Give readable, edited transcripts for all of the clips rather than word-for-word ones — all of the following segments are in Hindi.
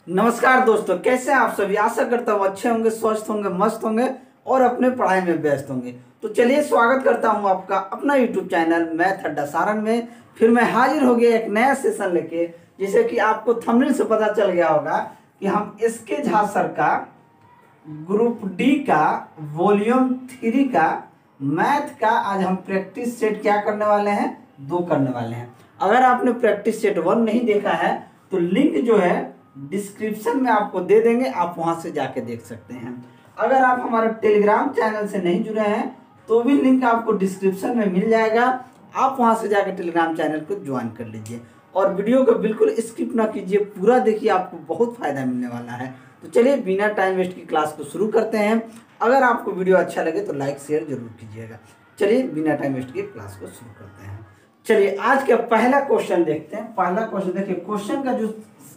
नमस्कार दोस्तों, कैसे हैं आप सभी। आशा करता हूँ अच्छे होंगे, स्वस्थ होंगे, मस्त होंगे और अपने पढ़ाई में व्यस्त होंगे। तो चलिए स्वागत करता हूँ आपका अपना यूट्यूब चैनल मैथ अड्डा सारण में। फिर मैं हाजिर हो गया एक नया सेशन लेके। जैसे कि आपको थंबनेल से पता चल गया होगा कि हम एसके झा सर का ग्रुप डी का वॉल्यूम 3 का मैथ का आज हम प्रैक्टिस सेट क्या करने वाले हैं, 2 करने वाले हैं। अगर आपने प्रैक्टिस सेट 1 नहीं देखा है तो लिंक जो है डिस्क्रिप्शन में आपको दे देंगे, आप वहां से जाके देख सकते हैं। अगर आप हमारे टेलीग्राम चैनल से नहीं जुड़े हैं तो भी लिंक आपको डिस्क्रिप्शन में मिल जाएगा, आप वहां से जाकर टेलीग्राम चैनल को ज्वाइन कर लीजिए। और वीडियो को बिल्कुल स्किप ना कीजिए, पूरा देखिए, आपको बहुत फायदा मिलने वाला है। तो चलिए बिना टाइम वेस्ट की क्लास को शुरू करते हैं। अगर आपको वीडियो अच्छा लगे तो लाइक शेयर जरूर कीजिएगा। चलिए बिना टाइम वेस्ट की क्लास को शुरू करते हैं। चलिए आज का पहला क्वेश्चन देखते हैं। पहला क्वेश्चन देखिए, क्वेश्चन का जो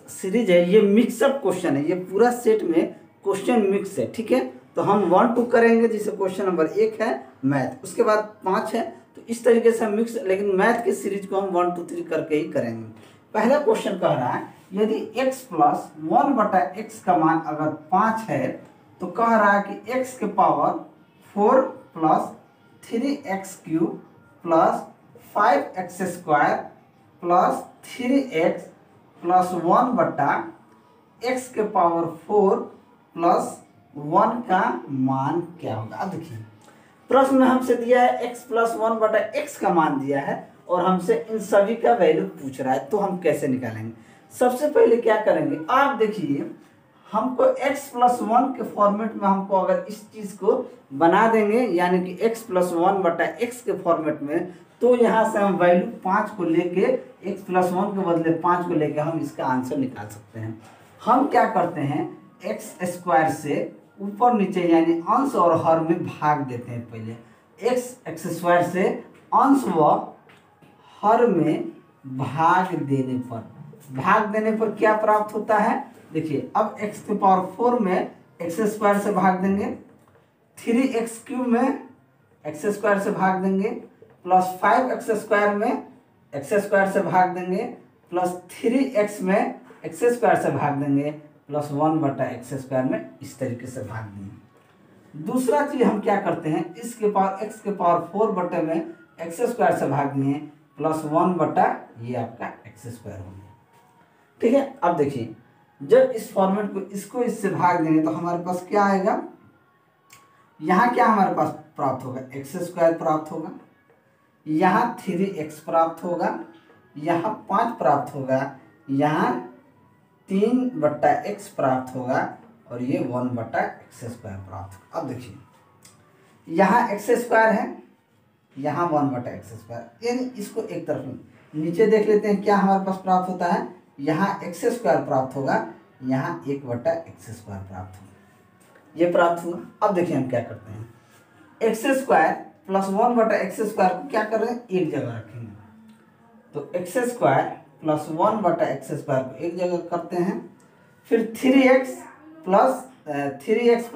सीरीज है ये मिक्सअप क्वेश्चन है, ये पूरा सेट में क्वेश्चन मिक्स है, ठीक है। तो हम 1 2 करेंगे, जिसे क्वेश्चन नंबर 1 है मैथ, उसके बाद 5 है। तो इस तरीके से मिक्स, लेकिन मैथ की सीरीज को हम 1 2 3 करके ही करेंगे। पहला क्वेश्चन कह रहा है यदि x प्लस 1/x का मान अगर 5 है तो कह रहा है कि x के power 4 plus 3x³ plus 5x² plus 3x plus 1/x के पावर 4 प्लस 1 का मान क्या होगा। अब देखिए प्रश्न में हमसे दिया है x प्लस 1/x का मान दिया है और हमसे इन सभी का वैल्यू पूछ रहा है, तो हम कैसे निकालेंगे। सबसे पहले क्या करेंगे, आप देखिए हमको x प्लस 1 के फॉर्मेट में हमको अगर इस चीज को बना देंगे, यानी कि x प्लस 1/x के फॉर्मेट में, तो यहाँ से हम वैल्यू 5 को लेके x प्लस 1 के बदले 5 को लेके हम इसका आंसर निकाल सकते हैं। हम क्या करते हैं, x² से ऊपर नीचे यानी अंश और हर में भाग देते हैं। पहले x² से अंश व हर में भाग देने पर क्या प्राप्त होता है। देखिए अब x के पावर 4 में x² से भाग देंगे, 3x³ में x² से भाग देंगे, प्लस 5x² में x² से भाग देंगे, प्लस 3x में x² से भाग देंगे, प्लस 1/x² में इस तरीके से भाग देंगे। दूसरा चीज हम क्या करते हैं, इसके पावर x के पावर 4 बटे में x² से भाग दिए, प्लस 1/ ये आपका x² हो गया, ठीक है। अब देखिए जब इस फॉर्मेट को इसको इससे भाग देंगे तो हमारे पास क्या आएगा, यहाँ क्या हमारे पास प्राप्त होगा, x² प्राप्त होगा, यहाँ 3x प्राप्त होगा, यहाँ 5 प्राप्त होगा, यहाँ 3/x प्राप्त होगा और ये 1/x² प्राप्त होगा। अब देखिए यहाँ x² है, यहाँ 1/x², यानी इसको एक तरफ नीचे देख लेते हैं क्या हमारे पास प्राप्त होता है। यहाँ x² प्राप्त होगा, यहाँ 1/x² प्राप्त होगा, ये प्राप्त हुआ। अब देखिए हम क्या करते हैं, x² प्लस 1/x² को क्या कर रहे हैं, एक जगह रखेंगे। तो x² प्लस 1/x² को एक जगह करते हैं, फिर 3x प्लस 3x+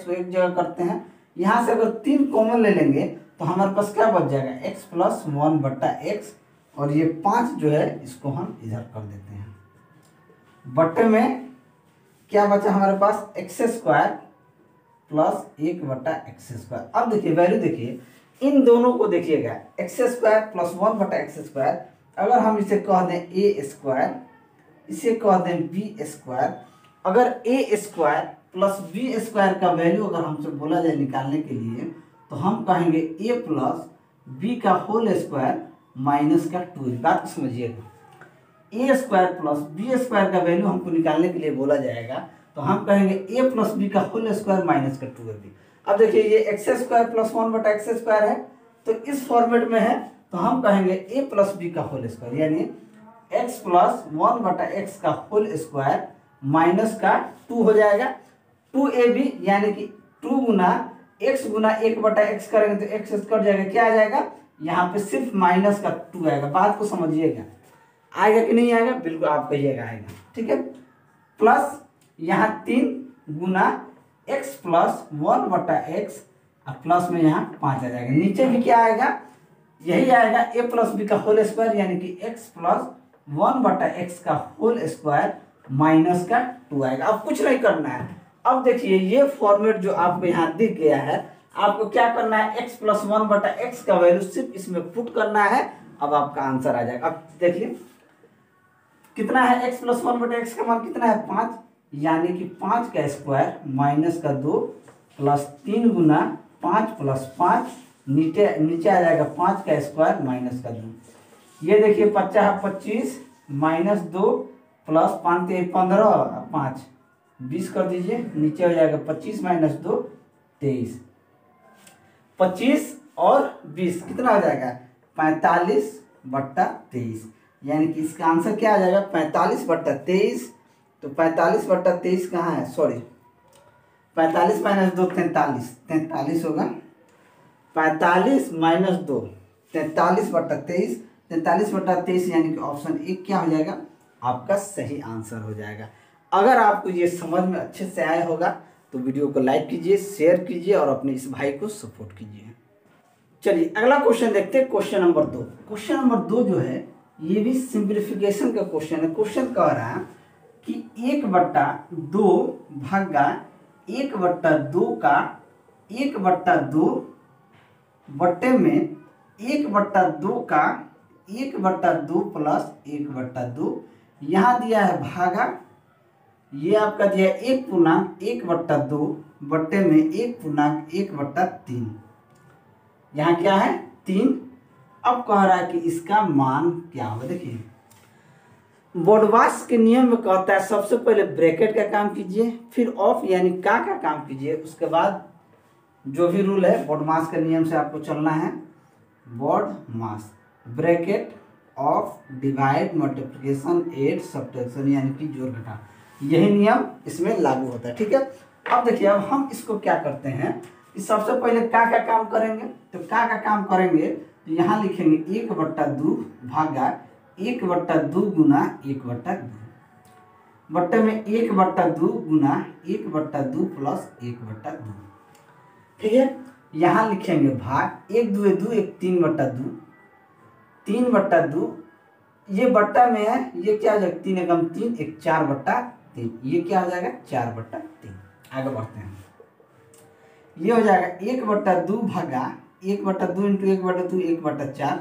को एक जगह करते हैं। यहाँ से अगर 3 कॉमन ले लेंगे तो हमारे पास क्या बच जाएगा, x प्लस 1/x, और ये 5 जो है इसको हम इधर कर देते हैं। बटे में क्या बचा हमारे पास, x² प्लस 1/x²। अब देखिए वैल्यू देखिए, इन दोनों को देखिएगा, x² प्लस 1/x², अगर हम इसे कह दें a², इसे कह दें b², अगर a² प्लस b² का वैल्यू अगर हमसे बोला जाए निकालने के लिए तो हम कहेंगे a प्लस b का होल स्क्वायर माइनस का 2। बात समझिएगा, a² प्लस b² का वैल्यू हमको निकालने के लिए बोला जाएगा तो हम कहेंगे a प्लस b का होल स्क्वायर माइनस का 2ab। अब देखिए ये x² प्लस 1/x² है, तो इस फॉर्मेट में है तो हम कहेंगे a प्लस b का होल स्क्वायर, यानी x प्लस 1/x का होल स्क्वायर माइनस का 2 हो जाएगा, 2ab, यानी कि 2 गुना x गुना 1/x करेंगे तो x कट जाएगा, क्या आ जाएगा, यहाँ पे सिर्फ माइनस का 2 आएगा। बात को समझिएगा, आएगा कि नहीं आएगा, बिल्कुल आप कहिएगा आएगा, ठीक है। प्लस यहाँ 3 गुना x प्लस 1/x और प्लस में यहाँ 5 आ जाएगा। नीचे भी क्या आएगा, यही आएगा a प्लस b का होल स्क्वायर, यानी कि x प्लस 1/x का होल स्क्वायर माइनस का 2 आएगा। अब कुछ नहीं करना है। अब देखिए ये फॉर्मेट जो आपको यहाँ दिख गया है, आपको क्या करना है, x प्लस 1 बटा एक्स का वैल्यू सिर्फ इसमें पुट करना है। अब आपका आंसर आ जाएगा। अब देखिए कितना है, x प्लस 1 बटा एक्स का मान कितना है 5, यानी कि 5 का स्क्वायर माइनस का 2 प्लस 3 गुना 5 प्लस 5, नीचे आ जाएगा 5 का स्क्वायर माइनस का 2। ये देखिए 50 25 माइनस 2 प्लस 5 15 5 20 कर दीजिए, नीचे हो जाएगा 25 माइनस 2 23, 25 और 20 कितना हो जाएगा 45 बट्टा 23, यानी कि इसका आंसर क्या आ जाएगा 45 बट्टा 23। तो 45 बट्टा 23 कहाँ है, सॉरी 45 माइनस 2 43, 43 होगा, 45 माइनस 2 43 बट्टा 23, 43 बट्टा 23 यानी कि ऑप्शन 1 क्या हो जाएगा, आपका सही आंसर हो जाएगा। अगर आपको ये समझ में अच्छे से आया होगा तो वीडियो को लाइक कीजिए, शेयर कीजिए और अपने इस भाई को सपोर्ट कीजिए। चलिए अगला क्वेश्चन देखते हैं, क्वेश्चन नंबर 2। क्वेश्चन नंबर 2 जो है ये भी सिंप्लीफिकेशन का क्वेश्चन है। क्वेश्चन कह रहा है कि 1/2 भागा 1/2 का 1/2 बट्टे में 1/2 का 1/2 प्लस 1/2, यहाँ दिया है भागा, ये आपका दिया है 1/1/2 बट्टे में 1/1/3, यहाँ क्या है 3। अब कह रहा है कि इसका मान क्या होगा। देखिए बोडवास के नियम में कहता है सबसे पहले ब्रैकेट का काम कीजिए, फिर ऑफ यानी का काम कीजिए, उसके बाद जो भी रूल है बोडमास के नियम से आपको चलना है। BODMAS bracket of divide multiplication add subtraction यानी कि जोड़ घटा, यही नियम इसमें लागू होता है। ठीक है, अब देखिए अब हम इसको क्या करते हैं कि सबसे पहले का काम करेंगे। तो का काम करेंगे तो यहाँ लिखेंगे 1/2 भागा 1/2 गुना 1/2 बट्टे में 1/2 गुना 1/2 प्लस 1/2। ठीक है, यहाँ लिखेंगे भाग 1 2 2 1 3/2 3/2, ये बट्टा में है, ये क्या हो जाएगा 3 एकम 3 1 4/3, ये क्या हो जाएगा 4/3। आगे बढ़ते हैं, ये हो जाएगा 1/2 भागा 1/2 इंटू 1/2 1/4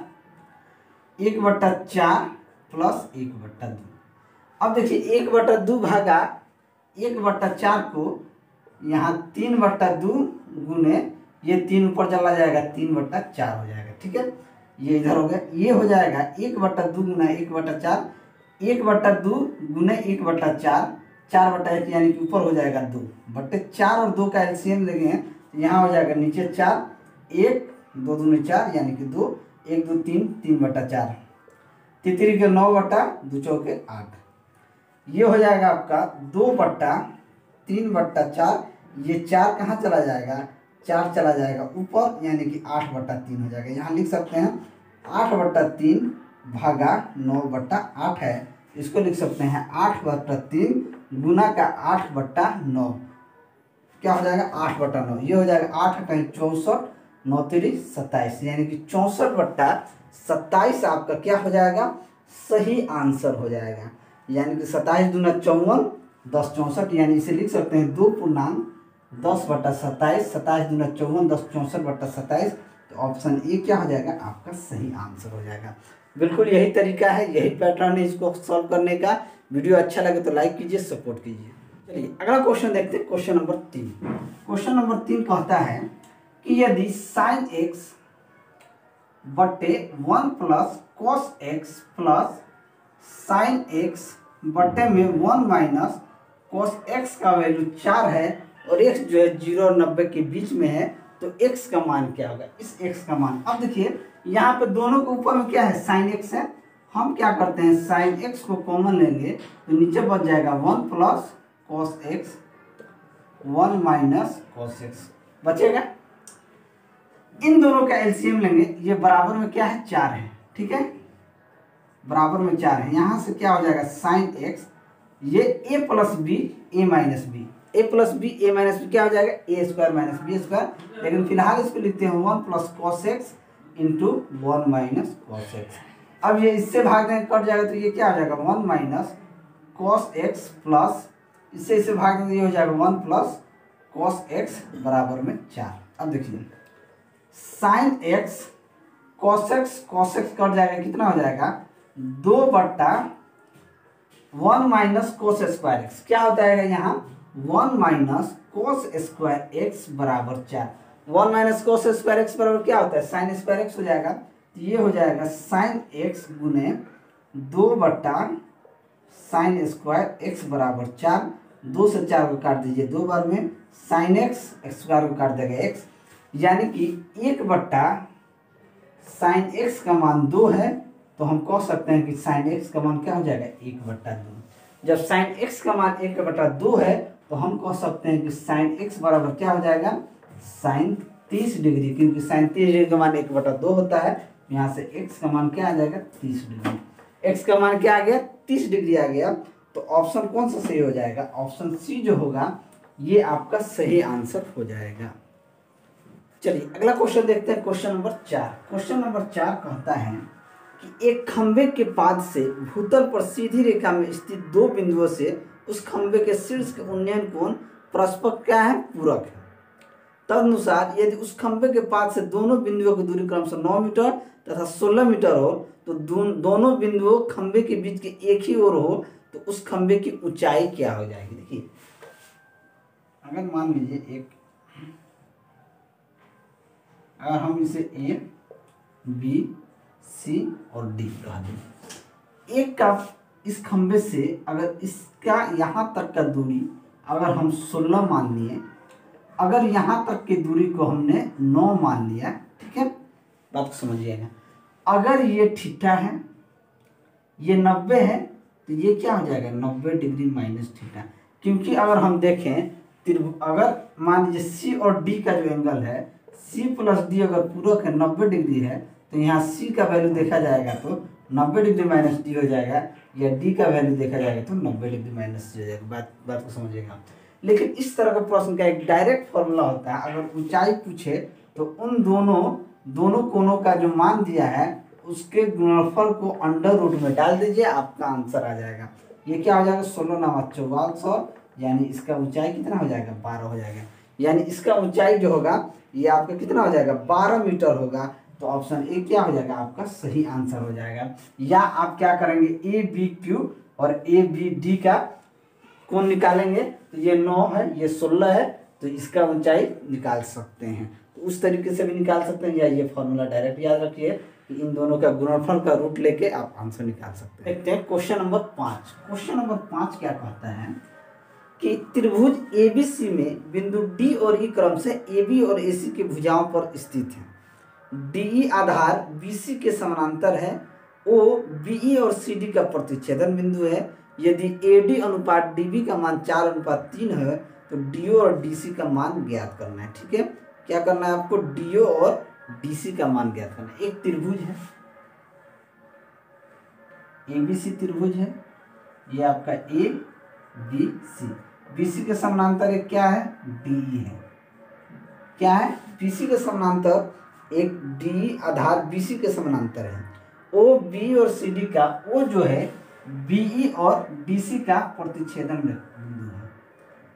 1/4 प्लस 1/2। अब देखिए 1/2 भागा 1/4 को यहाँ 3/2 गुने ये 3 ऊपर चला जाएगा 3/4 हो जाएगा। ठीक है, ये इधर हो गया, ये हो जाएगा 1/2 गुना 1/4 1/2 गुने 1/4 4/1 यानी कि ऊपर हो जाएगा 2 बट्टे 4 और 2 का एलसीएम लेंगे तो यहाँ हो जाएगा नीचे 4 1 2 दूनी 4 यानी कि 2 1 2 3 3/4 तितरी के 9/2 चौके 8, ये हो जाएगा आपका 2/3/4, ये 4 कहाँ चला जाएगा 4 चला जाएगा ऊपर यानी कि 8/3 हो जाएगा। यहाँ लिख सकते हैं 8/3 भागा 9/8 है, इसको लिख सकते हैं 8/3 गुना का 8/9, क्या हो जाएगा 8/9, ये हो जाएगा 8 कहीं 64 9 3 27 यानी कि 64/27 आपका क्या हो जाएगा सही आंसर हो जाएगा। यानी कि 27 दूना 54 10 64 यानी इसे लिख सकते हैं 2.10/27 27 दूना 54 10 64/27। तो ऑप्शन ए क्या हो जाएगा आपका सही आंसर हो जाएगा। बिल्कुल यही तरीका है, यही पैटर्न है इसको सॉल्व करने का। वीडियो अच्छा लगे तो लाइक कीजिए, सपोर्ट कीजिए। चलिए अगला क्वेश्चन देखते हैं, क्वेश्चन नंबर 3। क्वेश्चन नंबर 3 कहता है कि यदि sin x बट्टे 1 plus cos x plus sin x बट्टे में 1 माइनस cos x का वैल्यू 4 है और x जो है 0 और 90 के बीच में है, तो x का मान क्या होगा, इस x का मान। अब देखिए यहाँ पे दोनों के ऊपर में क्या है sin x है, हम क्या करते हैं sin x को कॉमन लेंगे तो नीचे बच जाएगा 1 plus cos x 1 minus cos x बचेगा। इन दोनों का एलसीएम लेंगे, ये बराबर में क्या है 4 है। ठीक है, बराबर में 4 है, यहाँ से क्या हो जाएगा sin x, ये a plus B A minus B, a plus B A minus B क्या हो जाएगा a square minus B square, लेकिन फिलहाल इसको लिखते हैं 1 plus cos x into 1 minus cos x। अब ये इससे भाग देंगे कट जाएगा तो ये क्या हो जाएगा 1 माइनस कॉस एक्स प्लस इससे इसे भाग देंगे, ये हो जाएगा 1 प्लस कॉस एक्स बराबर में 4। अब देखिए sine x cos x cut जाएगा, कितना हो जाएगा 2/1 माइनस कोस स्क्वायर एक्स, क्या होता है यहाँ 1 माइनस कोस स्क्वायर एक्स बराबर 4। 1 माइनस कोस स्क्वायर एक्स बराबर क्या होता है साइन स्क्वायर एक्स हो जाएगा, तो ये हो जाएगा साइन एक्स गुने 2/साइन स्क्वायर एक्स बराबर 4। 2 से 4 को काट दीजिए 2 बार में, साइन एक्स स्क्वायर को काट देगा एक्स, यानी कि 1/साइन एक्स का मान 2 है, तो हम कह सकते हैं कि साइन एक्स का मान क्या हो जाएगा 1/2। जब साइन एक्स का मान 1/2 है तो हम कह सकते हैं कि साइन एक्स बराबर क्या हो जाएगा साइन 30 डिग्री, क्योंकि साइन 30 डिग्री का मान 1/2 होता है। यहाँ से एक्स का मान क्या आ जाएगा 30 डिग्री, एक्स का मान क्या आ गया 30 डिग्री आ गया। तो ऑप्शन कौन सा सही हो जाएगा, ऑप्शन सी जो होगा ये आपका सही आंसर हो जाएगा। चलिए अगला क्वेश्चन देखते हैं, क्वेश्चन नंबर 4। क्वेश्चन नंबर 4 कहता है कि एक खंभे के पाद से भूतल पर सीधी रेखा में स्थित 2 बिंदुओं से उस खंभे के शीर्ष के उन्नयन कोण परस्पर क्या है पूरक है। तदनुसार यदि उस खंभे के पाद से दोनों बिंदुओं की दूरी क्रमशः 9 मीटर तथा 16 मीटर हो, तो दोनों बिंदुओं खंभे के बीच के एक ही ओर हो, तो उस खंभे की ऊंचाई क्या हो जाएगी। देखिए अगर मान लीजिए एक, अगर हम इसे ए बी सी और डी कह दें, एक का इस खंभे से अगर इसका यहाँ तक का दूरी अगर हम 16 मान लिए, अगर यहाँ तक की दूरी को हमने 9 मान लिया, ठीक है बात को समझिएगा। अगर ये थीटा है ये 90 है, तो ये क्या हो जाएगा 90 डिग्री माइनस थीटा, क्योंकि अगर हम देखें अगर मान लीजिए सी और डी का जो एंगल है सी प्लस डी अगर पूरक है 90 डिग्री है, तो यहाँ सी का वैल्यू देखा जाएगा तो 90 डिग्री माइनस डी हो जाएगा, या डी का वैल्यू देखा जाएगा तो 90 डिग्री माइनस डी हो जाएगा। बात को समझिएगा। लेकिन इस तरह का प्रश्न का एक डायरेक्ट फॉर्मूला होता है, अगर ऊंचाई पूछे तो उन दोनों कोणों का जो मान दिया है उसके गुणनफल को अंडर रूट में डाल दीजिए, आपका आंसर आ जाएगा। ये क्या हो जाएगा 16 9 4400, यानी इसका ऊंचाई कितना हो जाएगा 12 हो जाएगा, यानी इसका ऊंचाई जो होगा ये आपका कितना हो जाएगा 12 मीटर होगा। तो ऑप्शन ए क्या हो जाएगा आपका सही आंसर हो जाएगा। या आप क्या करेंगे ए बी क्यू और ए बी डी का कोण निकालेंगे, तो ये 9 है ये 16 है, तो इसका ऊंचाई निकाल सकते हैं। तो उस तरीके से भी निकाल सकते हैं, या ये फॉर्मूला डायरेक्ट याद रखिए कि इन दोनों का गुणनफल का रूट लेके आप आंसर निकाल सकते हैं। देखते हैं क्वेश्चन नंबर 5। क्वेश्चन नंबर 5 क्या कहता है कि त्रिभुज एबीसी में बिंदु डी और ई क्रम से एबी और एसी की भुजाओं पर स्थित है। डीई आधार बीसी के समानांतर है, ओ बीई और सीडी का प्रतिच्छेदन बिंदु है। यदि एडी अनुपात डीबी का मान 4:3 है, तो डीओ और डीसी का मान ज्ञात करना है। ठीक है, क्या करना है आपको डीओ और डीसी का मान ज्ञात करना है। एक त्रिभुज है एबीसी त्रिभुज है, ये आपका ए बी सी, बीसी के समानांतर एक क्या है डीई है, क्या है बीसी के समानांतर एक डी आधार बीसी के समानांतर है। ओ बी और सी डी का ओ जो है बीई और डीसी का प्रतिच्छेदन बिंदु है,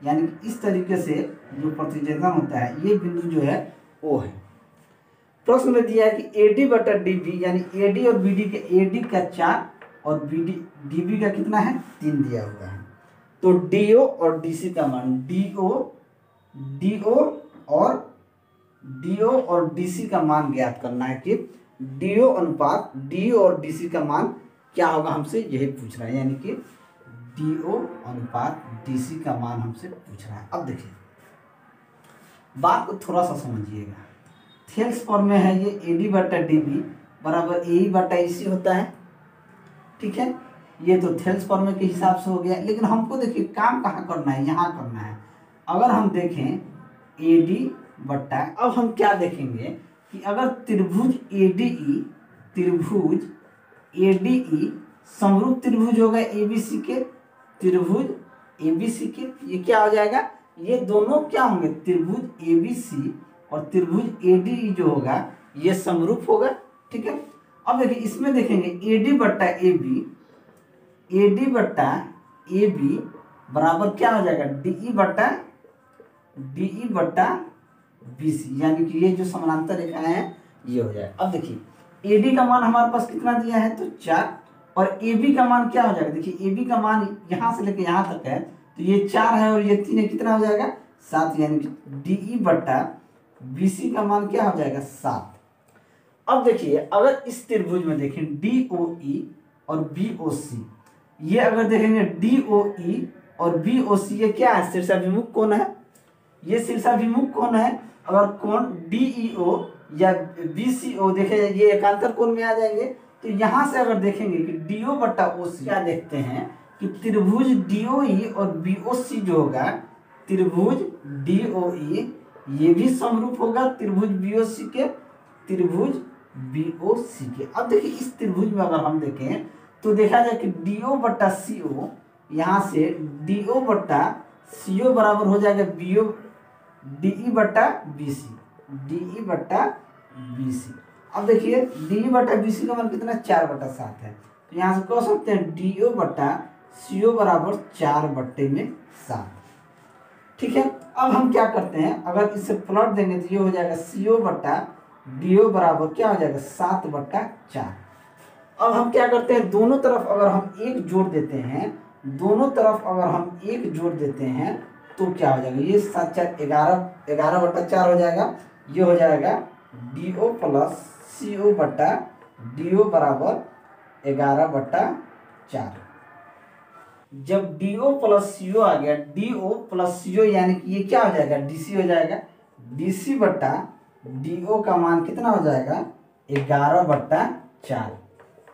यानी कि इस तरीके से जो प्रतिच्छेदन होता है ये बिंदु जो है ओ है। प्रश्न में दिया है कि एडी बटा डीबी, यानी एडी और बीडी के एडी का 4 और बीडी डीबी का कितना है 3 दिया हुआ है। तो डीओ और डीसी का मान डीओ और डीसी का मान ज्ञात करना है कि डीओ अनुपात डीओ और डीसी का मान क्या होगा, हमसे यही पूछ रहा है, यानी कि डीओ अनुपात डीसी का मान हमसे पूछ रहा है। अब देखिए बात को थोड़ा सा समझिएगा, थेल्स फॉर्म में है ये एडी बटा डीबी बराबर ए बटा ईसी होता है। ठीक है, ये तो थेल्स फॉर्म के हिसाब से हो गया, लेकिन हमको देखिए काम कहाँ करना है, यहाँ करना है। अगर हम देखें एडी बटा, अब हम क्या देखेंगे कि अगर त्रिभुज एडीई समरूप त्रिभुज होगा एबीसी के, त्रिभुज एबीसी के, ये क्या हो जाएगा ये दोनों क्या होंगे त्रिभुज एबीसी और त्रिभुज एडीई जो होगा ये समरूप होगा। ठीक है, अब देखिए इसमें देखेंगे एडी बट्टा एबी, एडी बट्टा ए बी बराबर क्या हो जाएगा, डी ई बट्टा बी सी, यानी कि ये जो समानांतर रेखाएं हैं ये हो जाएगा। अब देखिए ए डी का मान हमारे पास कितना दिया है, तो 4, और ए बी का मान क्या हो जाएगा, देखिए ए बी का मान यहाँ से लेके यहाँ तक है, तो ये 4 है और ये 3 है, कितना हो जाएगा 7, यानी कि डी ई बट्टा बी सी का मान क्या हो जाएगा 7। अब देखिए अगर इस त्रिभुज में देखें डी ओ ई और बी ओ सी, ये अगर देखेंगे डी ओ ई और बी ओ सी, ये क्या है, शीर्षाभिमुख कोण है, ये शीर्षाभिमुख कोण है। अगर कोण डी ई ओ या बी सी ओ देखे ये एकांतर कोण में आ जाएंगे, तो यहाँ से अगर देखेंगे कि डी ओ बट्टा ओ सी, क्या देखते हैं कि त्रिभुज डी ओ ई और बी ओ सी जो होगा, त्रिभुज डी ओ ई ये भी समरूप होगा त्रिभुज बी ओ सी के, त्रिभुज बी ओ सी के। अब देखिए इस त्रिभुज में अगर हम देखें तो देखा जाए कि डी ओ बट्टा सी ओ, यहाँ से डी ओ बट्टा सी ओ बराबर हो जाएगा बी ओ डी ई बट्टा बी सी, डी ई बट्टा बी सी। अब देखिए डी ई बट्टा बी सी का मान कितना 4/7 है, तो यहाँ से कह सकते हैं डी ओ बट्टा सी ओ बराबर 4/7। ठीक है, अब हम क्या करते हैं, अगर इसे प्लॉट देंगे तो ये हो जाएगा सी ओ बट्टा डी ओ बराबर क्या हो जाएगा 7/4। अब हम क्या करते हैं, दोनों तरफ अगर हम एक जोड़ देते हैं, दोनों तरफ अगर हम एक जोड़ देते हैं तो क्या हो जाएगा, ये 7 4 11/4 हो जाएगा, ये हो जाएगा डी ओ प्लस सी ओ बट्टा डी ओ बराबर 11/4। जब डी ओ प्लस सी ओ आ गया, डी ओ प्लस सी ओ यानी कि ये क्या हो जाएगा डी सी हो जाएगा, डी सी बट्टा डी ओ का मान कितना हो जाएगा 11/4।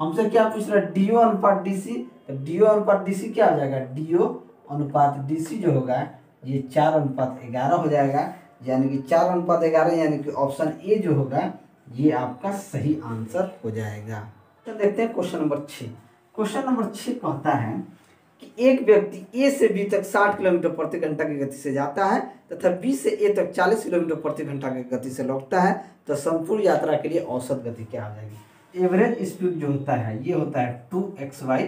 हमसे क्या पूछ रहा है, डी ओ अनुपात डी सी, डी ओ अनुपात डी सी क्या हो जाएगा, डी ओ अनुपात डी सी जो होगा ये 4/11 हो जाएगा, यानी कि 4/11, यानी कि ऑप्शन ए जो होगा ये आपका सही आंसर हो जाएगा। तो देखते हैं क्वेश्चन नंबर 6। क्वेश्चन नंबर 6 कहता है कि एक व्यक्ति ए से बी तक 60 किलोमीटर प्रति घंटा की गति से जाता है तथा बी से ए तक 40 किलोमीटर प्रति घंटा की गति से लौटता है, तो संपूर्ण यात्रा के लिए औसत गति क्या हो जाएगी। एवरेज स्पीड जो होता है ये होता है 2xy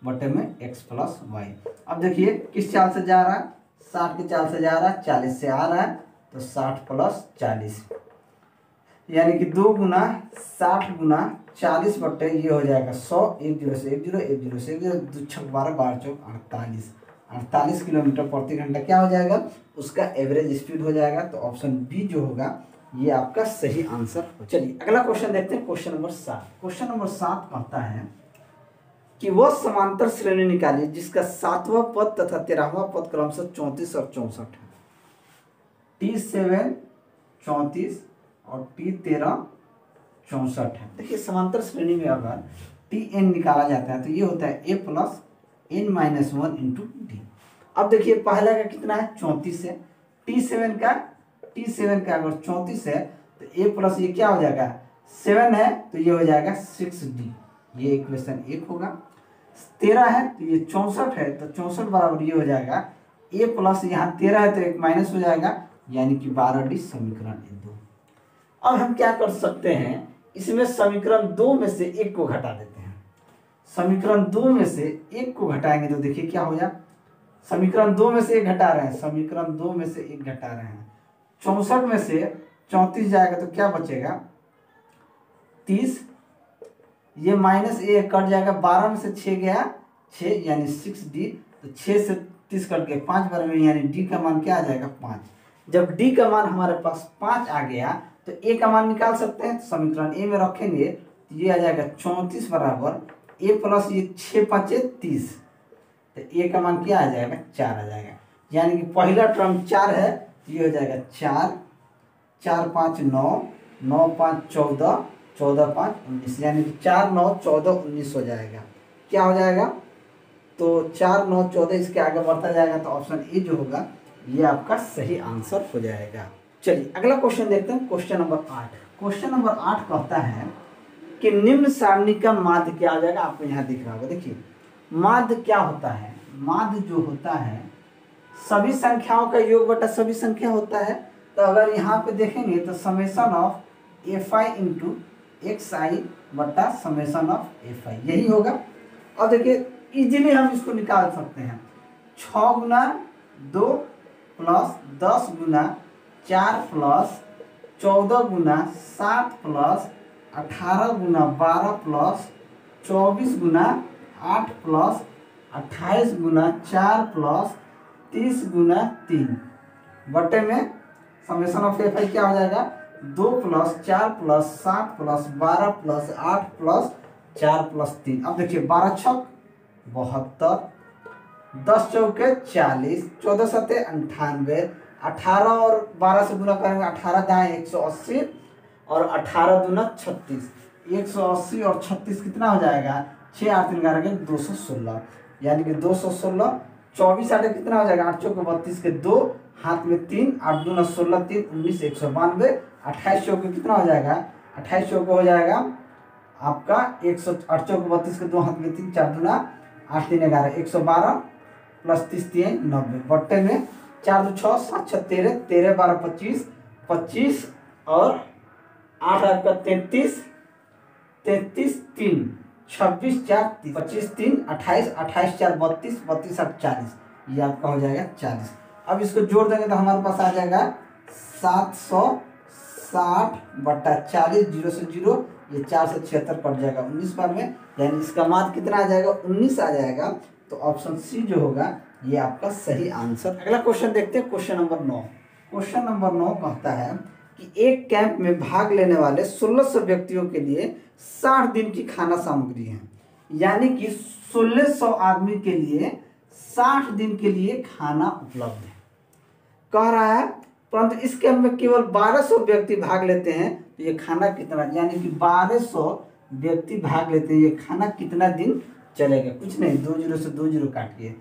बटे में x प्लस वाई। अब देखिए किस चाल से जा रहा है, 60 की चाल से जा रहा है, 40 से आ रहा है, तो 60 प्लस 40 यानी कि 2 गुना 60 गुना 40 बटे ये हो जाएगा 100, 1 0 से 1 0, 1 0 से 1 0, 2 6 12 12 चौक 48, 48 किलोमीटर प्रति घंटा क्या हो जाएगा, उसका एवरेज स्पीड हो जाएगा। तो ऑप्शन बी जो होगा ये आपका सही आंसर हो। चलिए अगला क्वेश्चन देखते हैं, क्वेश्चन नंबर 7। क्वेश्चन नंबर 7 कहता है कि वह समांतर श्रेणी निकालिए जिसका 7वां पद तथा 13वां पद क्रमशः 34 और 64 है। T7 34 और T13 64 है। देखिए समांतर श्रेणी में अगर Tn निकाला जाता है तो ये होता है a plus n-1 into D. अब देखिए पहला का कितना है 34 है, T7 का अगर 34 है तो a प्लस ये क्या हो जाएगा 7 है, तो ये हो जाएगा 6d, ये इक्वेशन 1 होगा। 13 है तो ये 64 है, तो 64 बराबर ये हो जाएगा a प्लस यहाँ 13 है तो एक माइनस हो जाएगा, यानी कि 12d समीकरण 2। अब हम क्या कर सकते हैं, इसमें समीकरण 2 में से 1 को घटा देते हैं। समीकरण 2 में से 1 को घटाएंगे तो देखिए क्या हो जाए, समीकरण 2 में से 1 घटा रहे हैं, समीकरण 2 में से 1 घटा रहे हैं, 64 में से 34 जाएगा तो क्या बचेगा 30, ये माइनस ए कट जाएगा, 12 में से 6 गया 6 यानी 6d, तो 6 से 30 कट गया 5 बार में, यानी d का मान क्या आ जाएगा 5। जब d का मान हमारे पास 5 आ गया तो a का मान निकाल सकते हैं, तो समीकरण a में रखेंगे तो ये आ जाएगा 34 बराबर a प्लस ये 6 5 30, तो a का मान क्या आ जाएगा 4 आ जाएगा, यानी कि पहला टर्म 4 है, ये हो जाएगा 4 4 5 9 9 5 14 14 5 19, यानी कि 4 9 14 19 हो जाएगा। क्या हो जाएगा, तो 4 9 14 इसके आगे बढ़ता जाएगा, तो ऑप्शन ए जो होगा ये आपका सही आंसर हो जाएगा। चलिए अगला क्वेश्चन देखते हैं, क्वेश्चन नंबर 8। क्वेश्चन नंबर 8 कहता है कि निम्न सारणी का माध्य क्या हो जाएगा। आपको यहाँ दिख रहा होगा, देखिए माध्य क्या होता है, माध्य जो होता है सभी संख्याओं का योग बटा सभी संख्या होता है। तो अगर यहाँ पे देखेंगे तो summation of fi into xi बटा समेशन ऑफ fi यही होगा। अब देखिए इजीली हम इसको निकाल सकते हैं। 6 गुना 2 प्लस 10 गुना 4 प्लस 14 गुना 7 प्लस 18 गुना 12 प्लस 24 गुना 8 प्लस 28 गुना 4 प्लस 30 गुना 3 बटे में समेशन ऑफ एफ आई क्या हो जाएगा 2 plus 4 plus 7 plus 12 plus 8 plus 4 plus 3। अब देखिए 12 छक 72, 10 चौके 40, 14 सत्ते 98, 18 और 12 से गुना करेंगे 18 दाएं 180 और 18 दूना 36। 180 और 36 कितना हो जाएगा 6 8 3 11 216, यानी कि 216। 24 आटे कितना हो जाएगा 8 चौके 32 के 2 हाथ में 3 8 दूना 16 3 19 192। 28 चौके कितना हो जाएगा 28 चौके हो जाएगा आपका 108 चौके 32 के 2 हाथ में 3 4 दूना 8 3 11 112 प्लस 30 3 90 बट्टे में 4 2 6 7 6 13 13 12 25 25 और 8 8 का 33 33 3 26 4 25 3 28 28 4 32 32 8 40, ये आपका हो जाएगा 40। अब इसको जोड़ देंगे तो हमारे पास आ जाएगा 760 बट्टा 40, 0 से 0, ये 4 से 76 कट जाएगा 19 बार में, यानी इसका मान कितना आ जाएगा 19 आ जाएगा। तो ऑप्शन सी जो होगा ये आपका सही आंसर। अगला क्वेश्चन देखते हैं, क्वेश्चन नंबर 9। क्वेश्चन नंबर 9 कहता है कि एक कैंप में भाग लेने वाले 1600 व्यक्तियों के लिए 60 दिन की खाना सामग्री है, यानी कि 1600 आदमी के लिए 60 दिन के लिए खाना उपलब्ध है। कह रहा है परंतु इस कैंप में केवल 1200 व्यक्ति भाग लेते हैं, तो ये खाना कितना, यानी कि 1200 व्यक्ति भाग लेते हैं, ये खाना कितना दिन चलेगा। कुछ नहीं, 2 0 से 2 0 काटिए,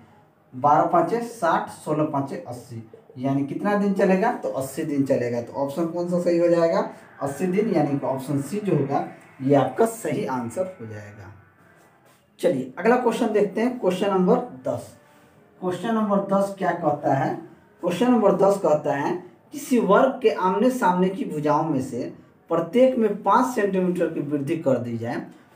12 5 60 16 5 80, यानी कितना दिन चलेगा तो 80 दिन चलेगा। तो ऑप्शन कौन सा सही हो जाएगा 80 दिन, यानी कि ऑप्शन सी जो होगा ये आपका सही आंसर हो जाएगा। चलिए अगला क्वेश्चन देखते हैं, क्वेश्चन नंबर 10। क्वेश्चन नंबर 10 क्या कहता है, क्वेश्चन नंबर 10 कहता है किसी वर्ग के आमने सामने की भुजाओं में से प्रत्येक में 5 सेंटीमीटर की वृद्धि कर दी जाए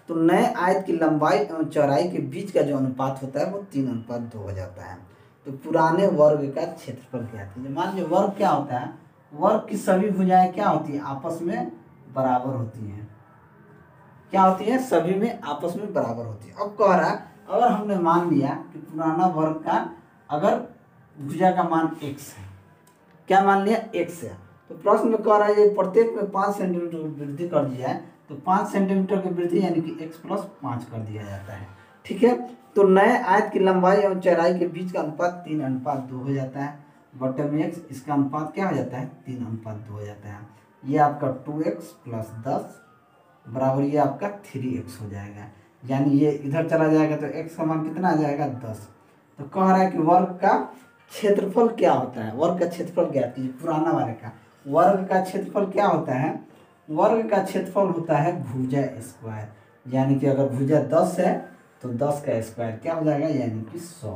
तो नए आयत की लंबाई एवं चौड़ाई के बीच का जो अनुपात होता है वो 3:2 हो जाता है। तो पुराने वर्ग का क्षेत्रफल क्या है। मान लीजिए वर्ग क्या होता है, वर्ग की सभी भुजाएं क्या होती है आपस में बराबर होती हैं, क्या होती है सभी में आपस में बराबर होती है। अब कह रहा है अगर हमने मान लिया कि पुराना वर्ग का अगर भुजा का मान x है, क्या मान लिया x है, तो प्रश्न में कह रहा है ये प्रत्येक में 5 सेंटीमीटर की वृद्धि कर दिया है, तो 5 सेंटीमीटर की वृद्धि यानी कि x + 5 कर दिया जाता है। ठीक है, तो नए आयत की लंबाई एवं चौड़ाई के बीच का अनुपात 3:2 हो जाता है, बटे में x, इसका अनुपात क्या हो जाता है 3:2 हो जाता है। ये आपका 2x + 10 बराबर ये आपका 3x हो जाएगा, यानी ये इधर चला जाएगा तो x का मान कितना आ जाएगा 10। तो कह रहा है कि वर्ग का क्षेत्रफल क्या होता है, वर्ग का क्षेत्रफल ज्ञात कीजिए। पुराना वाले का वर्ग का क्षेत्रफल क्या होता है, वर्ग का क्षेत्रफल होता है भुजा स्क्वायर, यानी कि अगर भुजा 10 है तो 10 का स्क्वायर क्या हो जाएगा यानी कि 100।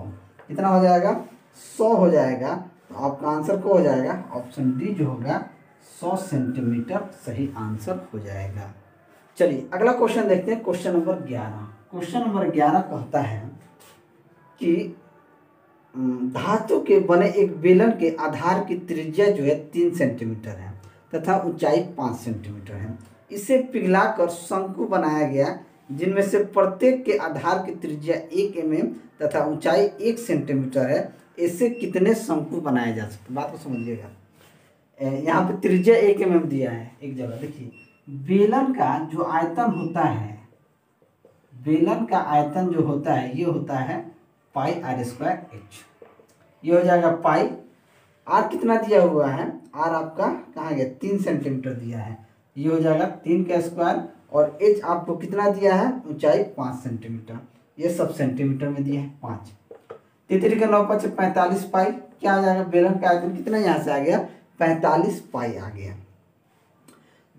कितना हो जाएगा 100 हो जाएगा। तो आपका आंसर क्या हो जाएगा ऑप्शन डी जो होगा 100 सेंटीमीटर सही आंसर हो जाएगा। चलिए अगला क्वेश्चन देखते हैं, क्वेश्चन नंबर 11। क्वेश्चन नंबर 11 कहता है कि धातु के बने एक बेलन के आधार की त्रिज्या जो है 3 सेंटीमीटर है तथा ऊंचाई 5 सेंटीमीटर है। इसे पिघलाकर शंकु बनाया गया जिनमें से प्रत्येक के आधार की त्रिज्या 1 mm तथा ऊंचाई 1 सेंटीमीटर है। इससे कितने शंकु बनाए जा सकते, बात को समझिएगा। यहाँ पे त्रिज्या 1 mm दिया है एक जगह। देखिए बेलन का जो आयतन होता है, बेलन का आयतन जो होता है ये होता है πr²h, ये हो जाएगा पाई। आर कितना दिया हुआ है, आर आपका कहाँ गया 3 सेंटीमीटर दिया है, ये हो जाएगा 3 का स्क्वायर। और एच आपको कितना दिया है ऊंचाई 5 सेंटीमीटर, ये सब सेंटीमीटर में दिया है 5। 3 का 9 5 45 पाई क्या आ जाएगा, बेलन का आयतन कितना यहाँ से आ गया 45 पाई आ गया।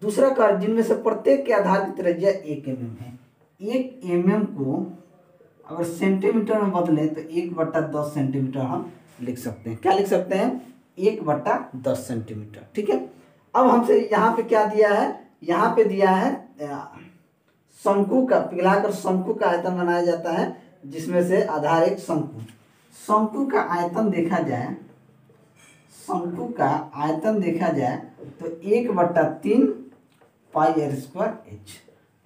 दूसरा कार्य जिनमें से प्रत्येक के आधार की त्रिज्या 1 mm है। 1 mm को अगर सेंटीमीटर में बदलें तो 1/10 सेंटीमीटर हम लिख सकते हैं। क्या लिख सकते हैं 1/10 सेंटीमीटर। ठीक है, अब हमसे यहाँ पे क्या दिया है, यहाँ पे दिया है शंकु का, पिघलाकर शंकु का आयतन बनाया जाता है जिसमें से आधार एक शंकु। शंकु का आयतन देखा जाए, शंकु का आयतन देखा जाए तो 1/3 पाई r स्क्वायर h,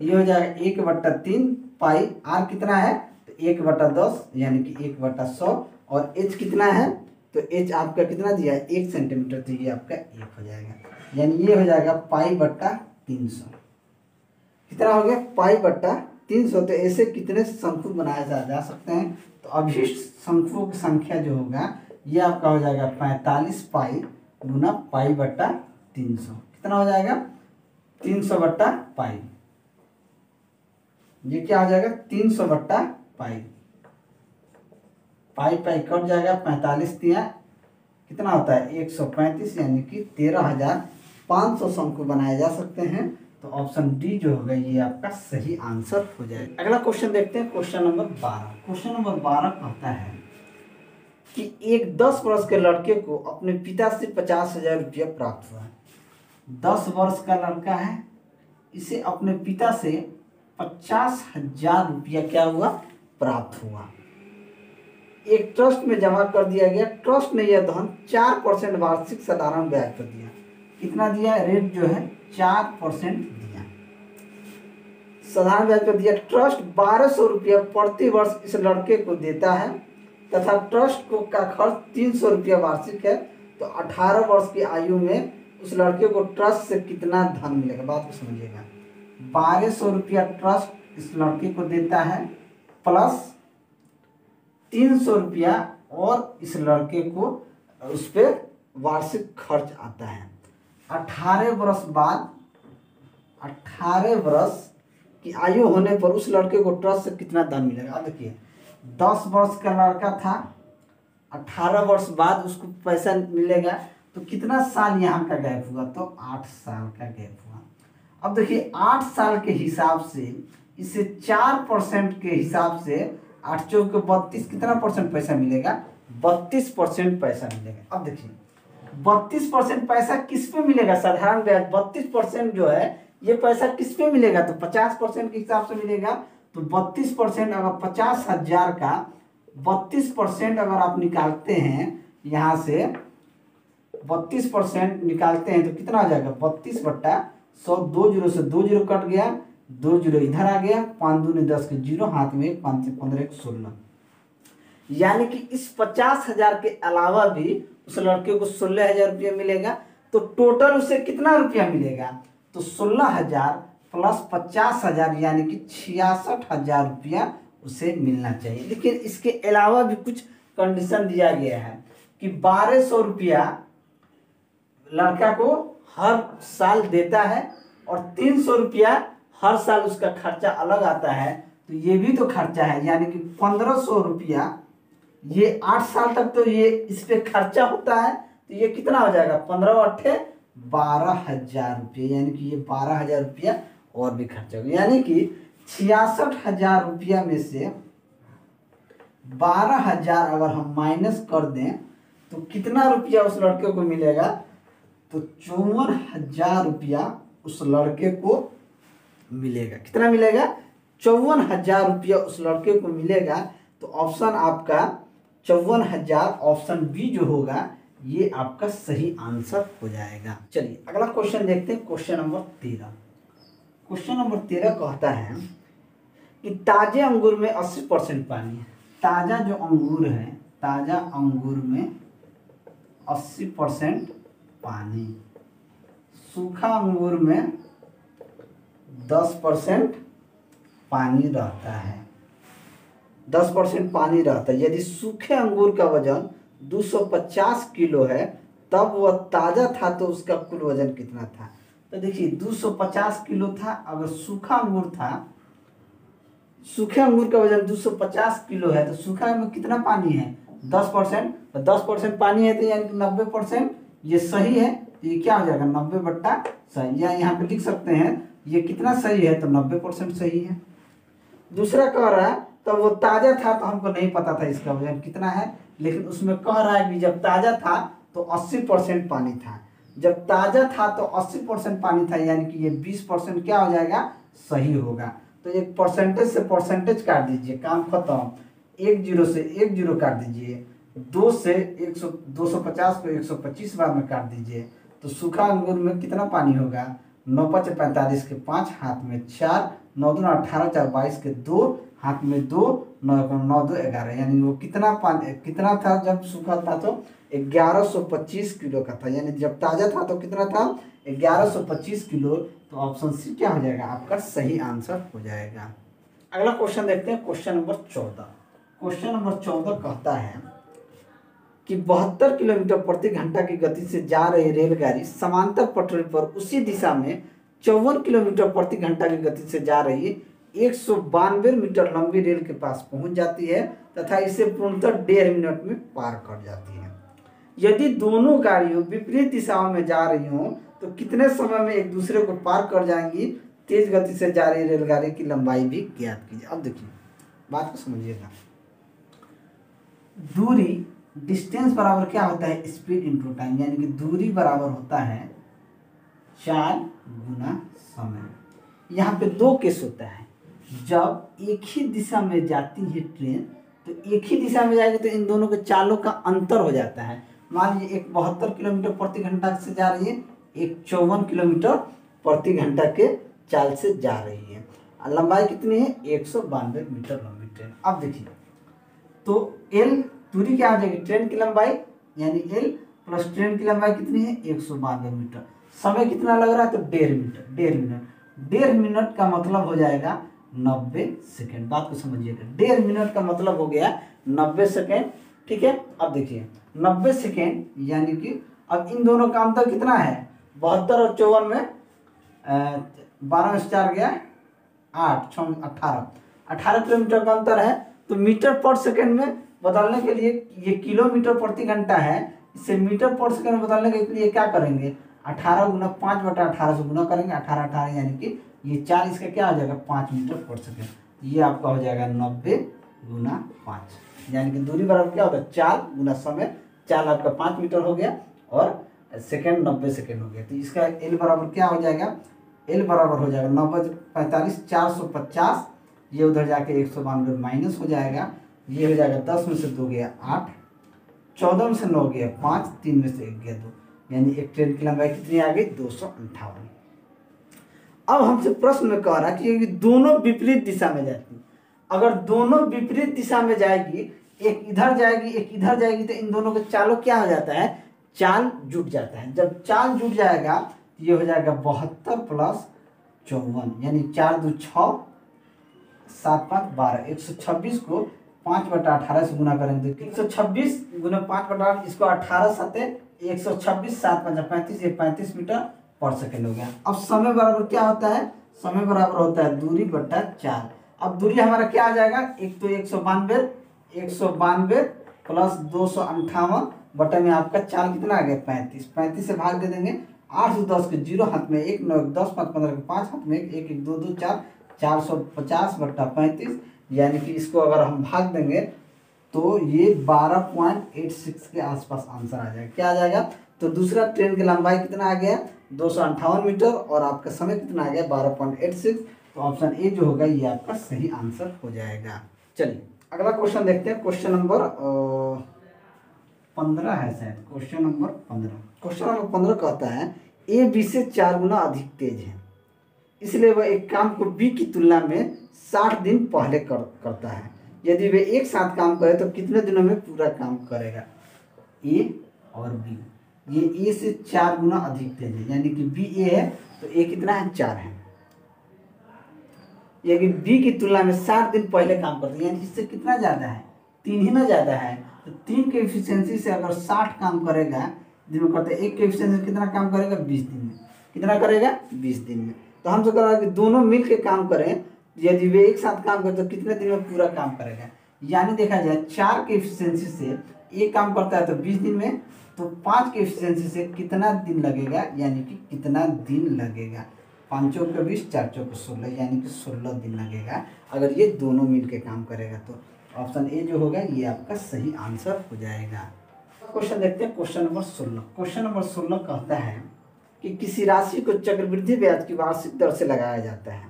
ये हो जाएगा 1/3 पाई। r कितना है तो 1/10 यानी कि 1/100, और h कितना है तो h आपका कितना दिया है 1 सेंटीमीटर, तो ये आपका 1 हो जाएगा, यानी ये हो जाएगा पाई/300। कितना हो गया पाई/300। तो ऐसे कितने शंकु बनाए जा सकते हैं। तो अभिष्ट शंकुओं की संख्या जो होगा ये आपका हो जाएगा 45 पाई गुना पाई/300। कितना हो जाएगा 300/पाई। ये क्या हो जाएगा 300/पाई। पाई पाई कट जाएगा, 45 दिया कितना होता है 135, यानी कि 13,500 शंकु बनाए जा सकते हैं। तो ऑप्शन डी जो होगा ये आपका सही आंसर हो जाएगा। अगला क्वेश्चन देखते हैं, क्वेश्चन नंबर 12। क्वेश्चन नंबर 12 कहता है कि एक 10 वर्ष के लड़के को अपने पिता से 50,000 रुपया प्राप्त हुआ। 10 वर्ष का लड़का है, इसे अपने पिता से 50,000 रुपया क्या हुआ प्राप्त हुआ। एक ट्रस्ट में जमा कर दिया गया। ट्रस्ट ने यह धन 4% वार्षिक साधारण ब्याज पर दिया। कितना दिया, रेट जो है 4% दिया, साधारण ब्याज पर दिया। ट्रस्ट 1200 रुपया प्रति वर्ष इस लड़के को देता है तथा ट्रस्ट को का खर्च 300 रुपया वार्षिक है। तो 18 वर्ष की आयु में उस लड़के को ट्रस्ट से कितना धन मिलेगा, बात को समझिएगा। 1200 रुपया ट्रस्ट इस लड़के को देता है प्लस 300 रुपया और इस लड़के को उस पर वार्षिक खर्च आता है। 18 वर्ष बाद, 18 वर्ष की आयु होने पर उस लड़के को ट्रस्ट से कितना धन मिलेगा। अब देखिए 10 वर्ष का लड़का था, 18 वर्ष बाद उसको पैसा मिलेगा, तो कितना साल यहाँ का गैप हुआ, तो 8 साल का गैप हुआ। अब देखिए 8 साल के हिसाब से इसे 4% के हिसाब से 8 चौक 32 कितना परसेंट पैसा मिलेगा, 32% पैसा मिलेगा। अब देखिए 32% पैसा किस पे मिलेगा, साधारण ब्याज 32% जो है ये पैसा किस पे मिलेगा, तो 50% के हिसाब से मिलेगा। तो 32% अगर 50,000 का 32% अगर आप निकालते हैं, यहाँ से 32% निकालते हैं तो कितना हो जाएगा 32/100। 2 जीरो से 2 जीरो कट गया, 2 जीरो इधर आ गया, 5 दूनी 10 के जीरो, हाथ में 5 से 15 एक 16। यानी कि इस 50,000 के अलावा भी उस लड़के को 16,000 रुपया मिलेगा। तो टोटल उसे कितना रुपया मिलेगा, तो 16,000 प्लस 50,000 यानी कि 66,000 रुपया उसे मिलना चाहिए। लेकिन इसके अलावा भी कुछ कंडीशन दिया गया है कि 1200 रुपया लड़का को हर साल देता है और 300 रुपया हर साल उसका खर्चा अलग आता है। तो ये भी तो खर्चा है, यानी कि 1500 रुपया ये 8 साल तक तो ये इस पे खर्चा होता है। तो ये कितना हो जाएगा 15 × 8 12,000 रुपये, यानी कि ये 12,000 रुपया और भी खर्चा होगा। यानी कि 66,000 रुपया में से 12,000 अगर हम माइनस कर दें तो कितना रुपया उस लड़के को मिलेगा, तो 54,000 रुपया उस लड़के को मिलेगा। कितना मिलेगा 54,000 रुपया उस लड़के को मिलेगा। तो ऑप्शन आपका 54,000 ऑप्शन बी जो होगा ये आपका सही आंसर हो जाएगा। चलिए अगला क्वेश्चन देखते हैं, क्वेश्चन नंबर 13। क्वेश्चन नंबर 13 कहता है कि ताजे अंगूर में 80% पानी है। ताजा जो अंगूर है, ताजा अंगूर में 80% पानी, सूखा अंगूर में 10% पानी रहता है। 10% पानी रहता है। यदि सूखे अंगूर का वजन 250 किलो है तब वह ताज़ा था तो उसका कुल वजन कितना था। तो देखिए 250 किलो था, अगर सूखा अंगूर था, सूखे अंगूर का वजन 250 किलो है तो सूखा में कितना पानी है 10%। तो 10% पानी है तो यानी कि 90% ये सही है। तो ये क्या हो जाएगा 90/100, या यहाँ पे लिख सकते हैं ये कितना सही है, तो 90% सही है। दूसरा कह रहा है तो वो ताज़ा था तो हमको नहीं पता था इसका वजन कितना है, लेकिन उसमें कह रहा है कि जब ताज़ा था तो 80% पानी था। जब ताज़ा था तो 80% पानी था, यानी कि ये 20% क्या हो जाएगा सही होगा। तो एक परसेंटेज से परसेंटेज काट दीजिए, काम खत्म। एक जीरो से एक जीरो काट दीजिए, 2 से 250 को 125 बार में काट दीजिए, तो सूखा अंगूर में कितना पानी होगा? 9 5 45 के 5, हाथ में 4, 9 दूना 18, 4 22 के 2, हाथ में 2, 9 9 2 11, यानी वो कितना पानी कितना था जब सूखा था? तो 1125 किलो का था। यानी जब ताज़ा था तो कितना था? 1125 किलो। तो ऑप्शन सी क्या हो जाएगा? आपका सही आंसर हो जाएगा। अगला क्वेश्चन देखते हैं, क्वेश्चन नंबर 14। क्वेश्चन नंबर 14 कहता है कि 72 किलोमीटर प्रति घंटा की गति से जा रही रेलगाड़ी समांतर पटरी पर उसी दिशा में 54 किलोमीटर प्रति घंटा की गति से जा रही 192 मीटर लंबी रेल के पास पहुंच जाती है तथा इसे पूर्णतः 1.5 मिनट में पार कर जाती है। यदि दोनों गाड़ियों विपरीत दिशाओं में जा रही हों तो कितने समय में एक दूसरे को पार कर जाएंगी? तेज गति से जा रही रेलगाड़ी की लंबाई भी ज्ञात कीजिए। अब देखिए, बात को समझिएगा। दूरी डिस्टेंस बराबर क्या होता है? स्पीड इंटू टाइम, यानी कि दूरी बराबर होता है चाल गुना समय। यहाँ पे 2 केस होता है। जब एक ही दिशा में जाती है ट्रेन तो एक ही दिशा में जाएगी तो इन दोनों के चालों का अंतर हो जाता है। मान लीजिए एक 72 किलोमीटर प्रति घंटा से जा रही है, एक 54 किलोमीटर प्रति घंटा के चाल से जा रही है। लंबाई कितनी है? 192 मीटर लंबी ट्रेन। अब देखिए, तो एल दूरी क्या आ जाएगी? ट्रेन की लंबाई, यानी एल प्लस ट्रेन की लंबाई कितनी है? 192 मीटर। समय कितना लग रहा है? तो 1.5 मिनट। 1.5 मिनट का मतलब हो जाएगा 90 सेकेंड। बात को समझिएगा, 1.5 मिनट का मतलब हो गया 90 सेकेंड। ठीक है, अब देखिए 90 सेकेंड, यानी कि अब इन दोनों का अंतर कितना है? 72 और 54 में 12 में 4 गया 8, 6 18 किलोमीटर का अंतर है। तो मीटर पर सेकेंड में बदलने के लिए, ये किलोमीटर प्रति घंटा है, इसे मीटर पर सेकेंड में बदलने के लिए क्या करेंगे? 18 गुना 5/18 से गुना करेंगे। 18 18 यानी कि ये 4, इसका क्या हो जाएगा? 5 मीटर पर सेकेंड। ये आपका हो जाएगा 90 गुना 5, यानी कि दूरी बराबर क्या होता है? चाल गुना समय। चाल आपका 5 मीटर हो गया और सेकेंड 90 सेकेंड हो गया। तो इसका एल बराबर क्या हो जाएगा? एल बराबर हो जाएगा 90 45 450, ये उधर जाके 192 माइनस हो जाएगा। ये हो जाएगा 10 में से 2 गया 8, 14 में से 9 गया 5, 3 में से 1 गया 2, यानी एक ट्रेन की लंबाई कितनी आ गई? 258। अब हमसे प्रश्न में कह रहा है कि दोनों विपरीत दिशा में जाती, अगर दोनों विपरीत दिशा में जाएगी, एक इधर जाएगी एक इधर जाएगी, तो इन दोनों के चालों क्या हो जाता है? चाल जुट जाता है। जब चाल जुट जाएगा तो ये हो जाएगा 72 प्लस 54, यानी 4 2 6 7 5 12, 126 को 5/18 से गुना करेंगे तो 126 गुना 5/8, इसको 18 7 126, 7 5 35, ये 35 मीटर पर सेकेंड हो गया। अब समय बराबर क्या होता है? समय बराबर होता है दूरी बटा चाल। अब दूरी हमारा क्या आ जाएगा? एक तो 192 प्लस 258 बटे में आपका चाल कितना आ गया? 35। 35 से भाग दे देंगे, 8 से 10 के 0, हाथ में 1, 9 10 5 15 के 5, हाथ में 1 1 1 2 2 4, 450 बटा 35, यानी कि इसको अगर हम भाग देंगे तो ये 12.86 के आसपास आंसर आ जाएगा। क्या आ जाएगा? तो दूसरा ट्रेन की लंबाई कितना आ गया? 258 मीटर और आपका समय कितना आ गया? 12.86। तो ऑप्शन ए जो होगा ये आपका सही आंसर हो जाएगा। चलिए अगला क्वेश्चन देखते हैं, क्वेश्चन नंबर 15 है शायद, क्वेश्चन नंबर 15। क्वेश्चन नंबर 15 कहता है ए बी से 4 गुना अधिक तेज है, इसलिए वह एक काम को बी की तुलना में 60 दिन पहले करता है। यदि वे एक साथ काम करे तो कितने दिनों में पूरा काम करेगा? ए और बी, ये ए से 4 गुना अधिक तेज है, यानी कि बी ए है तो ए कितना है? 4 है। यानी बी की तुलना में 60 दिन पहले काम करते हैं, यानी इससे कितना ज़्यादा है? 3 ही ना ज़्यादा है। तो 3 के एफिशिएंसी से अगर 60 काम करेगा दिन में करते, 1 के एफिशिएंसी कितना काम करेगा? 20 दिन में। कितना करेगा? 20 दिन में। तो हमसे कह रहा है कि दोनों मिल के काम करें, यदि वे एक साथ काम करें तो कितने दिन में पूरा काम करेगा? यानी देखा जाए 4 के एफिशिएंसी से एक काम करता है तो 20 दिन में, तो 5 के एफिशिएंसी से कितना दिन लगेगा? यानी कि कितना दिन लगेगा? 5 चौक 20, 4 चौक 16, यानी कि 16 दिन लगेगा अगर ये दोनों मिल के काम करेगा। तो ऑप्शन ए जो होगा ये आपका सही आंसर हो जाएगा। क्वेश्चन देखते हैं, क्वेश्चन नंबर 16। क्वेश्चन नंबर 16 कहता है कि किसी राशि को चक्रवृद्धि ब्याज की वार्षिक दर से लगाया जाता है।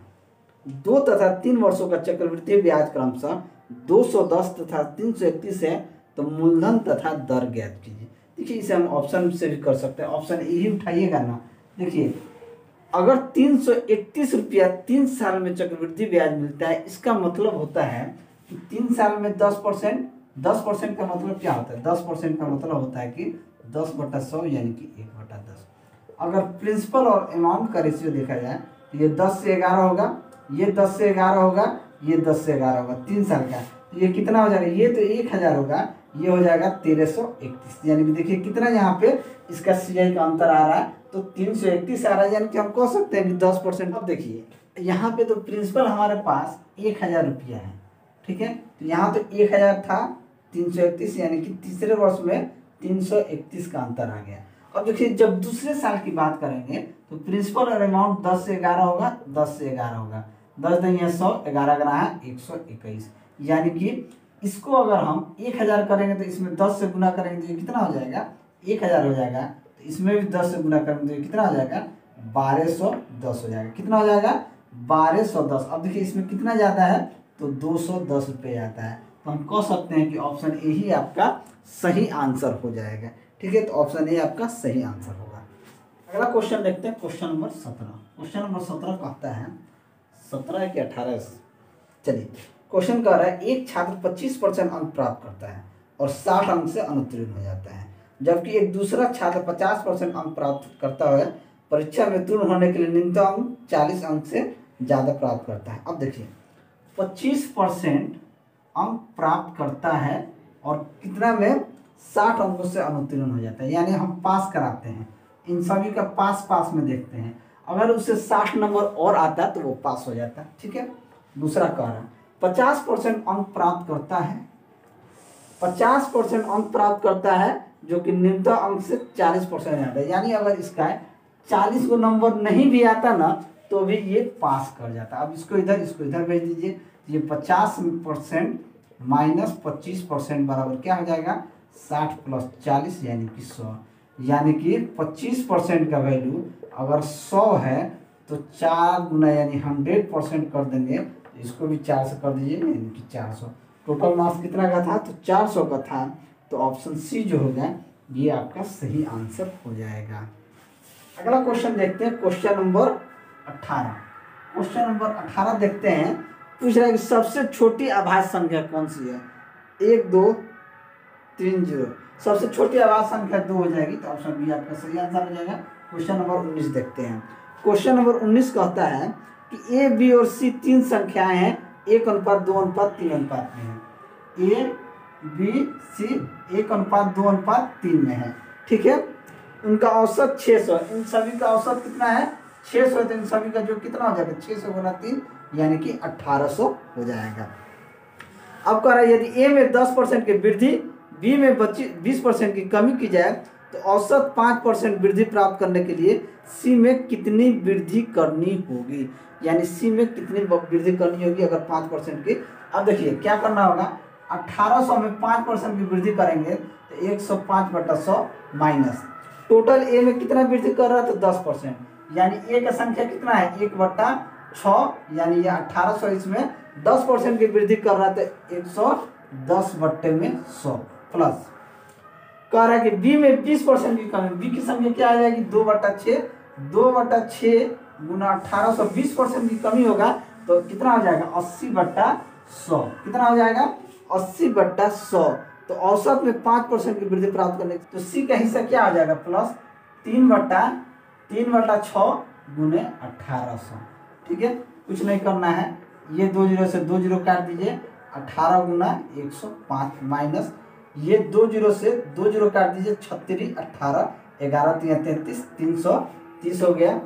2 तथा 3 वर्षों का चक्रवृद्धि ब्याज क्रमशः 210 तथा 331 है, तो मूलधन तथा दर ज्ञात कीजिए। देखिए इसे हम ऑप्शन से भी कर सकते हैं, ऑप्शन ए ही उठाइएगा ना। देखिए अगर 331 रुपया 3 साल में चक्रवृद्धि ब्याज मिलता है, इसका मतलब होता है कि 3 साल में 10%, 10% का मतलब क्या होता है, 10% का मतलब होता है कि 10/100 यानी कि 1/10। अगर प्रिंसिपल और अमाउंट का रेशियो देखा जाए तो ये 10 से 11 होगा, ये 10 से 11 होगा, ये 10 से 11 होगा 3 साल का। तो ये कितना हो जाएगा, ये तो 1000 होगा, ये हो जाएगा 1331। यानी कि देखिए कितना यहाँ पे इसका सीआई का अंतर आ रहा है, तो 331 आ रहा है, यानी कि हम कह सकते हैं कि 10%। अब देखिए यहाँ पे तो प्रिंसिपल हमारे पास 1000 रुपया है, ठीक है, तो यहाँ तो 1000 था, 331 यानी कि तीसरे वर्ष में 331 का अंतर आ गया। अब देखिए जब दूसरे साल की बात करेंगे तो प्रिंसिपल और अमाउंट 10 से 11 होगा, 10 से 11 होगा, 10 नहीं है 100, 11 ग्ना है 121। यानी कि इसको अगर हम 1000 करेंगे तो इसमें 10 से गुना करेंगे तो ये कितना हो जाएगा, 1000 हो जाएगा। तो इसमें भी 10 से गुना करेंगे तो ये कितना हो जाएगा, 1210 हो जाएगा। कितना हो जाएगा, 1210। अब देखिए इसमें कितना ज़्यादा है, तो 210 रुपये आता है। तो हम कह सकते हैं कि ऑप्शन ए ही आपका सही आंसर हो जाएगा। ठीक है, तो ऑप्शन ए आपका सही आंसर होगा। अगला क्वेश्चन देखते हैं, क्वेश्चन नंबर 17। क्वेश्चन नंबर 17 कहता है 17 कि 18, चलिए क्वेश्चन कह रहा है एक छात्र 25% अंक प्राप्त करता है और 60 अंक से अनुत्तीर्ण हो जाता है, जबकि एक दूसरा छात्र 50% अंक प्राप्त करता है, परीक्षा में उत्तीर्ण होने के लिए न्यूनतम अंक 40 अंक से ज़्यादा प्राप्त करता है। अब देखिए 25% अंक प्राप्त करता है और कितना में 60 अंकों से अनुत्तीर्ण हो जाता है, यानी हम पास कराते हैं। इन सभी का पास पास में देखते हैं, अगर उसे 60 नंबर और आता है तो वो पास हो जाता है। ठीक है, दूसरा कह रहा है 50% अंक प्राप्त करता है, 50% अंक प्राप्त करता है जो कि न्यूनतम अंक से 40% आता है, यानी अगर इसका 40 को नंबर नहीं भी आता ना तो भी ये पास कर जाता है। अब इसको इधर भेज दीजिए, ये 50% माइनस 25% बराबर क्या हो जाएगा, 60 प्लस 40 यानी कि 100। यानी कि 25% का वैल्यू अगर 100 है तो 4 गुना यानी 100% कर देंगे, तो इसको भी 4 से कर दीजिए यानी कि 400। टोटल मार्क्स कितना का था, तो 400 का था। तो ऑप्शन सी जो होगा ये आपका सही आंसर हो जाएगा। अगला क्वेश्चन देखते हैं, क्वेश्चन नंबर 18। क्वेश्चन नंबर 18 देखते हैं, पूछ रहा है कि सबसे छोटी अभाज्य संख्या कौन सी है, 1 2 3 0। सबसे छोटी अभाज्य संख्या 2 हो जाएगी, तो ऑप्शन बी आपका सही आंसर हो जाएगा। क्वेश्चन नंबर 19 देखते हैं। क्वेश्चन नंबर 19 कहता है कि ए बी और सी 3 संख्याएं हैं, 1:2:3 में है। ए बी सी 1:2:3 में है, ठीक है। उनका औसत 600, इन सभी का औसत कितना है, 600। तो इन सभी का जो कितना हो जाएगा, 600 गुना 3 यानी कि 1800 हो जाएगा। अब कह रहा है यदि ए में 10% की वृद्धि, बी में 20% की कमी की जाए तो औसत 5% वृद्धि प्राप्त करने के लिए सी में कितनी वृद्धि करनी होगी, यानी सी में कितनी वृद्धि करनी होगी अगर 5% की। अब देखिए क्या करना होगा, 1800 में 5% की वृद्धि करेंगे तो 105/100 माइनस टोटल ए में कितना वृद्धि कर रहा है, तो 10%, यानी ए का संख्या कितना है 1/6, यानी ये 1800, इसमें 10% की वृद्धि कर रहा है तो 110/100 प्लस। कह रहा है कि बी में 20% की कमी, बी की संख्या क्या आ जाएगी 2/6, 2/6 गुना 1800, 20% की कमी होगा तो कितना हो जाएगा 80/100। कितना हो जाएगा 80/100। तो औसत में 5% की वृद्धि प्राप्त करने, तो सी का हिस्सा क्या आ जाएगा प्लस 3/6 गुने 1800। ठीक है, कुछ नहीं करना है, ये 2 0 से 2 0 काट दीजिए, 18 गुना 105 माइनस ये 2 0 से 2 0 काट दीजिए, 36 18 11 3 33 330 हो गया।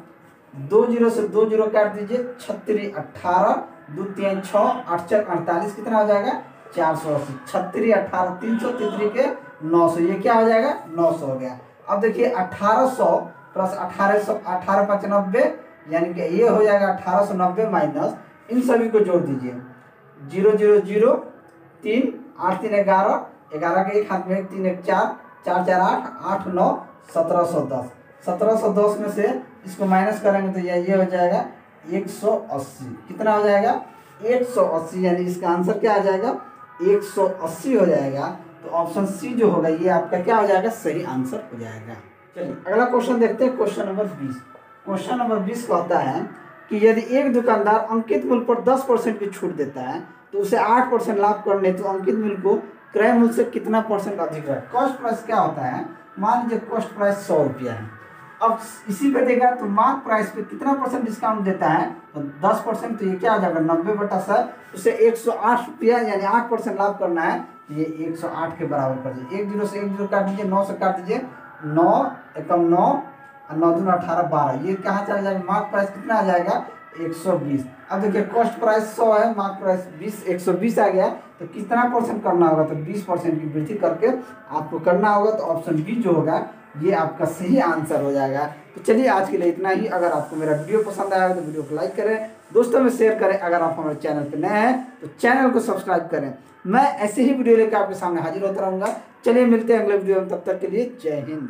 2 0 से 2 0 काट दीजिए, 36 18 2 3 6 8 4 48 कितना हो जाएगा 480। 36 18 333 के 900, ये क्या हो जाएगा 900 हो गया। अब देखिए 1800 प्लस 1800, 18 5 90, यानी कि ये हो जाएगा 1890 माइनस इन सभी को जोड़ दीजिए, 0 0 0 3 8 3 11, 11 के एक हाथ में 3 1 4 4 4 8 8 9 1710। 1710 में से इसको माइनस करेंगे तो ये हो जाएगा 180। कितना हो जाएगा 180, यानी इसका आंसर क्या आ जाएगा 180 हो जाएगा। तो ऑप्शन सी जो होगा ये आपका क्या हो जाएगा, सही आंसर हो जाएगा। चलिए अगला क्वेश्चन देखते हैं, क्वेश्चन नंबर 20। क्वेश्चन नंबर 20 कहता है कि यदि एक दुकानदार अंकित मूल्य पर 10% की छूट देता है तो उसे 8% लाभ करने तो अंकित मूल्य को क्रय मूल्य से कितना परसेंट अधिक है। कॉस्ट प्राइस क्या होता है, मान लीजिए कॉस्ट प्राइस 100 रुपया है। अब इसी पे देखा तो मार्क प्राइस पे कितना परसेंट डिस्काउंट देता है, तो 10%, तो ये क्या हो जाएगा 90/100, उसे 108 रुपया यानी 8% लाभ करना है। तो ये 108 के बराबर कर दीजिए, 1 0 से 1 0 काट दीजिए, 9 से काट दीजिए, 9 एकम 9 और 9 दूना 18 12, ये कहाँ चला जाएगा, मार्क प्राइस कितना आ जाएगा 120। अब देखिए कॉस्ट प्राइस 100 है, मार्क प्राइस 120 आ गया, तो कितना परसेंट करना होगा, तो 20% की वृद्धि करके आपको करना होगा। तो ऑप्शन बी जो होगा ये आपका सही आंसर हो जाएगा। तो चलिए आज के लिए इतना ही। अगर आपको मेरा वीडियो पसंद आया तो वीडियो को लाइक करें, दोस्तों में शेयर करें। अगर आप हमारे चैनल पर नए हैं तो चैनल को सब्सक्राइब करें। मैं ऐसे ही वीडियो लेकर आपके सामने हाजिर होता रहूँगा। चलिए मिलते हैं अगले वीडियो में, तब तक के लिए जय हिंद।